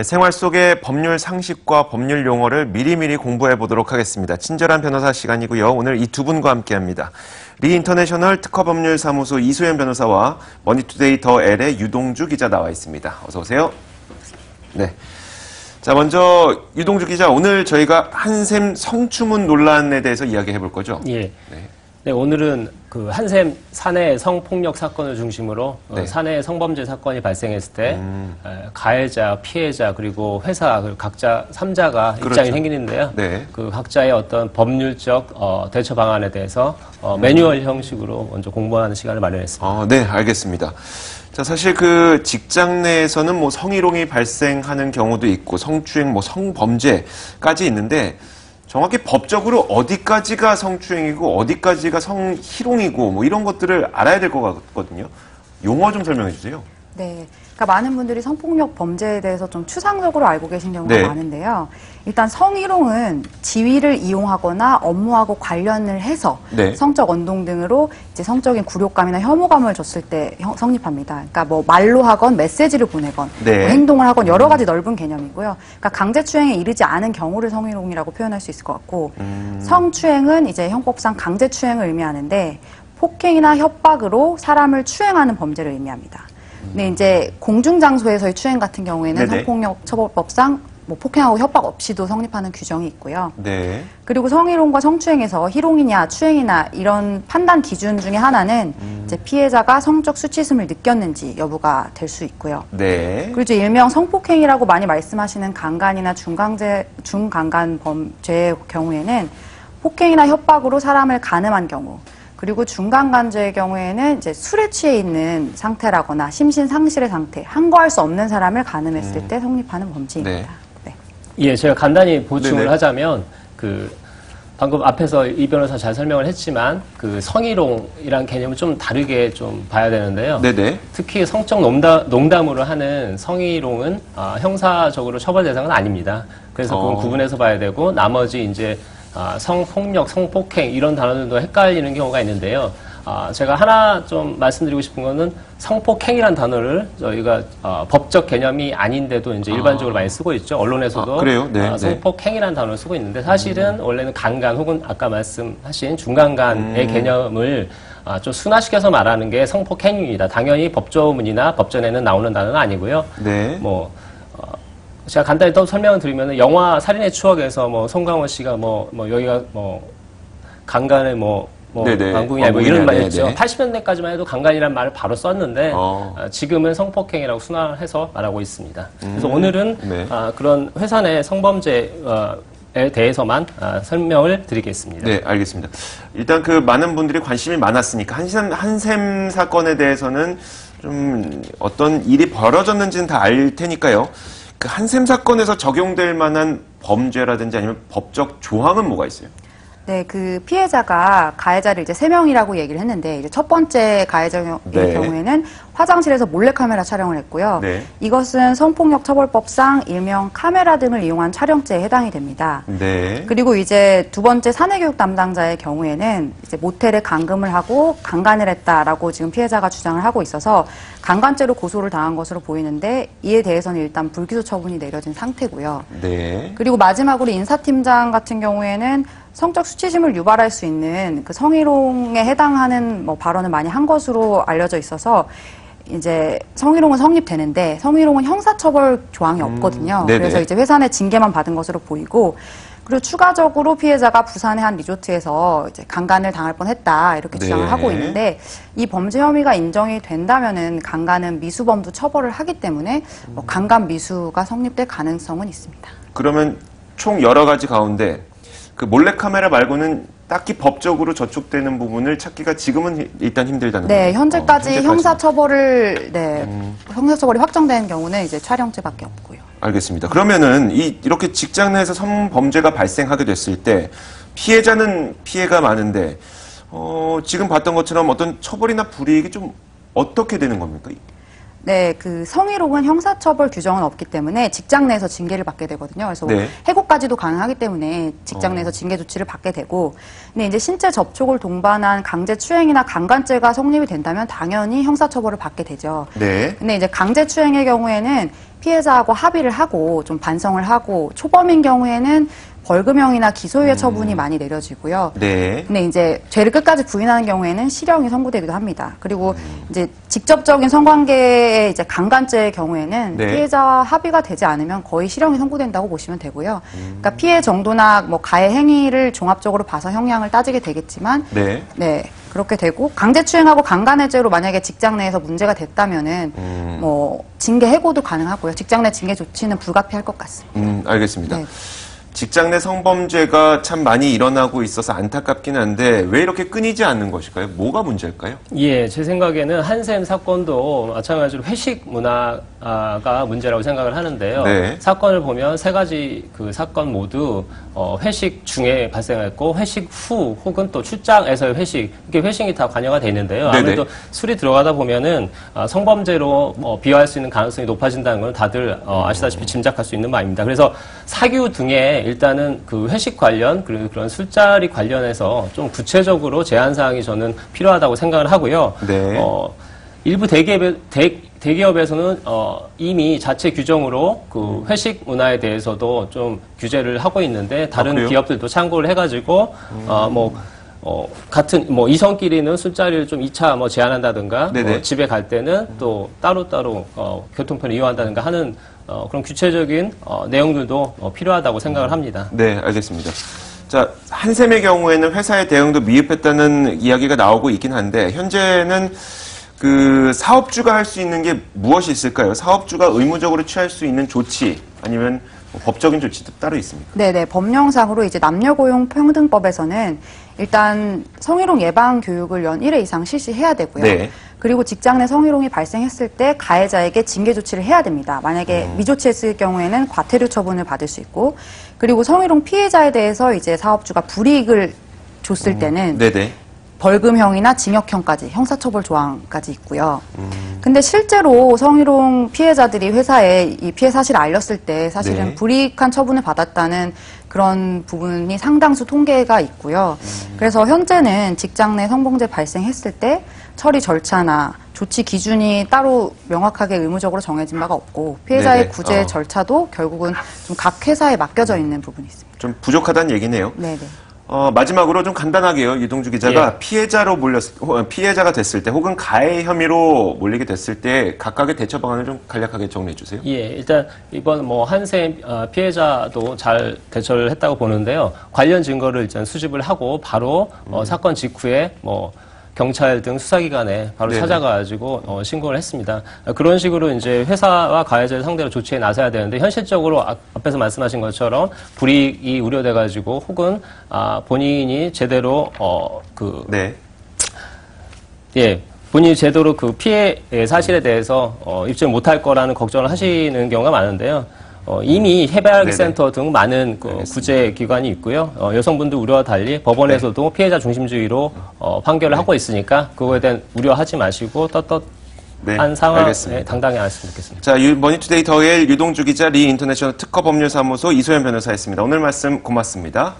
네, 생활 속의 법률 상식과 법률 용어를 미리미리 공부해 보도록 하겠습니다. 친절한 변호사 시간이고요. 오늘 이 두 분과 함께합니다. 리 인터내셔널 특허법률사무소 이소연 변호사와 머니투데이 더 L의 유동주 기자 나와 있습니다. 어서 오세요. 네. 자, 먼저 유동주 기자, 오늘 저희가 한샘 성추문 논란에 대해서 이야기해 볼 거죠? 예. 네. 네, 오늘은 그 한샘 사내 성폭력 사건을 중심으로 네. 사내 성범죄 사건이 발생했을 때 가해자, 피해자 그리고 회사 그리고 각자 3자가 그렇죠. 입장이 생기는데요. 네. 그 각자의 어떤 법률적 대처 방안에 대해서 매뉴얼 형식으로 먼저 공부하는 시간을 마련했습니다. 네, 알겠습니다. 자, 사실 그 직장 내에서는 뭐 성희롱이 발생하는 경우도 있고 성추행, 뭐 성범죄까지 있는데 정확히 법적으로 어디까지가 성추행이고 어디까지가 성희롱이고 뭐 이런 것들을 알아야 될 것 같거든요. 용어 좀 설명해 주세요. 네. 그러니까 많은 분들이 성폭력 범죄에 대해서 좀 추상적으로 알고 계신 경우가 네. 많은데요. 일단 성희롱은 지위를 이용하거나 업무하고 관련을 해서 네. 성적 언동 등으로 이제 성적인 굴욕감이나 혐오감을 줬을 때 성립합니다. 그러니까 뭐 말로 하건 메시지를 보내건 네. 뭐 행동을 하건 여러 가지 넓은 개념이고요. 그러니까 강제추행에 이르지 않은 경우를 성희롱이라고 표현할 수 있을 것 같고 성추행은 이제 형법상 강제추행을 의미하는데 폭행이나 협박으로 사람을 추행하는 범죄를 의미합니다. 근데 이제 공중장소에서의 추행 같은 경우에는 네네. 성폭력 처벌법상 뭐 폭행하고 협박 없이도 성립하는 규정이 있고요. 네. 그리고 성희롱과 성추행에서 희롱이냐 추행이나 이런 판단 기준 중에 하나는 이제 피해자가 성적 수치심을 느꼈는지 여부가 될 수 있고요. 네. 그리고 이제 일명 성폭행이라고 많이 말씀하시는 강간이나 중강간 범죄의 경우에는 폭행이나 협박으로 사람을 간음한 경우, 그리고 중간간죄의 경우에는 이제 술에 취해 있는 상태라거나 심신 상실의 상태, 항거할 수 없는 사람을 간음했을 때 성립하는 범죄입니다. 네. 예, 제가 간단히 보충을 네네. 하자면 방금 앞에서 이 변호사 잘 설명을 했지만 그 성희롱이란 개념을 좀 다르게 좀 봐야 되는데요. 네네. 특히 성적 농담으로 하는 성희롱은 형사적으로 처벌 대상은 아닙니다. 그래서 그건 구분해서 봐야 되고 나머지 이제 성폭력, 성폭행 이런 단어들도 헷갈리는 경우가 있는데요. 제가 하나 좀 말씀드리고 싶은 거는 성폭행이라는 단어를 저희가 법적 개념이 아닌데도 이제 일반적으로 많이 쓰고 있죠. 언론에서도 그래요? 네, 성폭행이라는 단어를 쓰고 있는데 사실은 원래는 강간 혹은 아까 말씀하신 중간간의 개념을 좀 순화시켜서 말하는 게 성폭행입니다. 당연히 법조문이나 법전에는 나오는 단어는 아니고요. 네. 제가 간단히 또 설명을 드리면 영화 살인의 추억에서 뭐 송강호 씨가 여기가 강간의 네네. 왕궁이야 이런 말이 있죠. 네네. 80년대까지만 해도 강간이라는 말을 바로 썼는데 지금은 성폭행이라고 순화해서 말하고 있습니다. 그래서 오늘은 네. 그런 회사 내 성범죄에 대해서만 설명을 드리겠습니다. 네, 알겠습니다. 일단 그 많은 분들이 관심이 많았으니까 한샘 사건에 대해서는 좀 어떤 일이 벌어졌는지는 다 알 테니까요. 그 한샘 사건에서 적용될 만한 범죄라든지 아니면 법적 조항은 뭐가 있어요? 네, 그 피해자가 가해자를 이제 3명이라고 얘기를 했는데, 이제 첫 번째 가해자의 네. 경우에는 화장실에서 몰래카메라 촬영을 했고요. 네. 이것은 성폭력 처벌법상 일명 카메라 등을 이용한 촬영죄에 해당이 됩니다. 네. 그리고 이제 두 번째 사내교육 담당자의 경우에는 이제 모텔에 감금을 하고 강간을 했다라고 지금 피해자가 주장을 하고 있어서 강간죄로 고소를 당한 것으로 보이는데, 이에 대해서는 일단 불기소 처분이 내려진 상태고요. 네. 그리고 마지막으로 인사팀장 같은 경우에는 성적 수치심을 유발할 수 있는 그 성희롱에 해당하는 발언을 많이 한 것으로 알려져 있어서 이제 성희롱은 성립되는데 성희롱은 형사처벌 조항이 없거든요. 네네. 그래서 이제 회사 내 징계만 받은 것으로 보이고, 그리고 추가적으로 피해자가 부산의 한 리조트에서 이제 강간을 당할 뻔했다 이렇게 주장을 네. 하고 있는데, 이 범죄 혐의가 인정이 된다면은 강간은 미수범도 처벌을 하기 때문에 강간 미수가 성립될 가능성은 있습니다. 그러면 총 여러 가지 가운데 그 몰래카메라 말고는 딱히 법적으로 저촉되는 부분을 찾기가 지금은 일단 힘들다는 거예요. 네, 현재까지 현재까지는. 형사처벌이 확정된 경우는 이제 촬영죄밖에 없고요. 알겠습니다. 그러면은 이렇게 직장 내에서 성범죄가 발생하게 됐을 때 피해자는 피해가 많은데 지금 봤던 것처럼 어떤 처벌이나 불이익이 좀 어떻게 되는 겁니까? 네, 그 성희롱은 형사처벌 규정은 없기 때문에 직장 내에서 징계를 받게 되거든요. 그래서 네. 해고까지도 가능하기 때문에 직장 내에서 징계 조치를 받게 되고, 근데 이제 신체 접촉을 동반한 강제추행이나 강간죄가 성립이 된다면 당연히 형사처벌을 받게 되죠. 네. 근데 이제 강제추행의 경우에는 피해자하고 합의를 하고 좀 반성을 하고, 초범인 경우에는 벌금형이나 기소유예 처분이 많이 내려지고요. 네. 근데 이제 죄를 끝까지 부인하는 경우에는 실형이 선고되기도 합니다. 그리고 이제 직접적인 성관계의 이제 강간죄의 경우에는 네. 피해자와 합의가 되지 않으면 거의 실형이 선고된다고 보시면 되고요. 그러니까 피해 정도나 뭐 가해 행위를 종합적으로 봐서 형량을 따지게 되겠지만, 네. 네. 그렇게 되고, 강제추행하고 강간해죄로 만약에 직장 내에서 문제가 됐다면은, 뭐, 징계 해고도 가능하고요. 직장 내 징계 조치는 불가피할 것 같습니다. 알겠습니다. 네. 직장 내 성범죄가 참 많이 일어나고 있어서 안타깝긴 한데 왜 이렇게 끊이지 않는 것일까요? 뭐가 문제일까요? 예, 제 생각에는 한샘 사건도 마찬가지로 회식 문화가 문제라고 생각을 하는데요. 네. 사건을 보면 세 가지 그 사건 모두 회식 중에 발생했고, 회식 후 혹은 또 출장에서의 회식, 이게 회식이 다 관여가 돼 있는데요. 네네. 아무래도 술이 들어가다 보면은 성범죄로 비화할 수 있는 가능성이 높아진다는 건 다들 아시다시피 짐작할 수 있는 바입니다. 그래서 사규 등에 일단은 그 회식 관련 그리고 그런 술자리 관련해서 좀 구체적으로 제한 사항이 저는 필요하다고 생각을 하고요. 네. 일부 대기업에서는 이미 자체 규정으로 그 회식 문화에 대해서도 좀 규제를 하고 있는데 다른 그래요? 기업들도 참고를 해가지고 같은 이성끼리는 술자리를 좀 2차 제한한다든가 네네. 집에 갈 때는 또 따로따로 교통편을 이용한다든가 하는 그런 구체적인 내용들도 필요하다고 생각을 합니다. 네, 알겠습니다. 자, 한샘의 경우에는 회사의 대응도 미흡했다는 이야기가 나오고 있긴 한데 현재는 그 사업주가 할 수 있는 게 무엇이 있을까요? 사업주가 의무적으로 취할 수 있는 조치 아니면 법적인 조치도 따로 있습니까? 네네. 법령상으로 이제 남녀고용평등법에서는 일단 성희롱 예방 교육을 연 1회 이상 실시해야 되고요. 네. 그리고 직장 내 성희롱이 발생했을 때 가해자에게 징계 조치를 해야 됩니다. 만약에 미조치했을 경우에는 과태료 처분을 받을 수 있고, 그리고 성희롱 피해자에 대해서 이제 사업주가 불이익을 줬을 때는 네네. 벌금형이나 징역형까지 형사처벌 조항까지 있고요. 근데 실제로 성희롱 피해자들이 회사에 이 피해 사실을 알렸을 때 사실은 네. 불이익한 처분을 받았다는 그런 부분이 상당수 통계가 있고요. 그래서 현재는 직장 내 성범죄 발생했을 때 처리 절차나 조치 기준이 따로 명확하게 의무적으로 정해진 바가 없고, 피해자의 네네. 구제 절차도 결국은 좀 각 회사에 맡겨져 있는 부분이 있습니다. 좀 부족하다는 얘기네요. 네네. 마지막으로 좀 간단하게요. 유동주 기자가 피해자가 됐을 때 혹은 가해 혐의로 몰리게 됐을 때 각각의 대처 방안을 좀 간략하게 정리해 주세요. 예, 일단 이번 한샘 피해자도 잘 대처를 했다고 보는데요. 관련 증거를 일단 수집을 하고 바로 사건 직후에 경찰 등 수사기관에 바로 네네. 찾아가지고 신고를 했습니다. 그런 식으로 이제 회사와 가해자를 상대로 조치에 나서야 되는데 현실적으로 앞에서 말씀하신 것처럼 불이익이 우려돼가지고 혹은 본인이 제대로 네. 본인이 제대로 그 피해 사실에 대해서 입증 못할 거라는 걱정을 하시는 경우가 많은데요. 이미 해바라기센터 등 많은 구제 기관이 있고요. 여성분들 우려와 달리 법원에서도 피해자 중심주의로 판결을 하고 있으니까 그거에 대한 우려하지 마시고 떳떳한 상황에 알겠습니다. 당당히 하셨으면 좋겠습니다. 자, 머니투데이 더일 유동주 기자, 리 인터내셔널 특허법률사무소 이소연 변호사였습니다. 오늘 말씀 고맙습니다.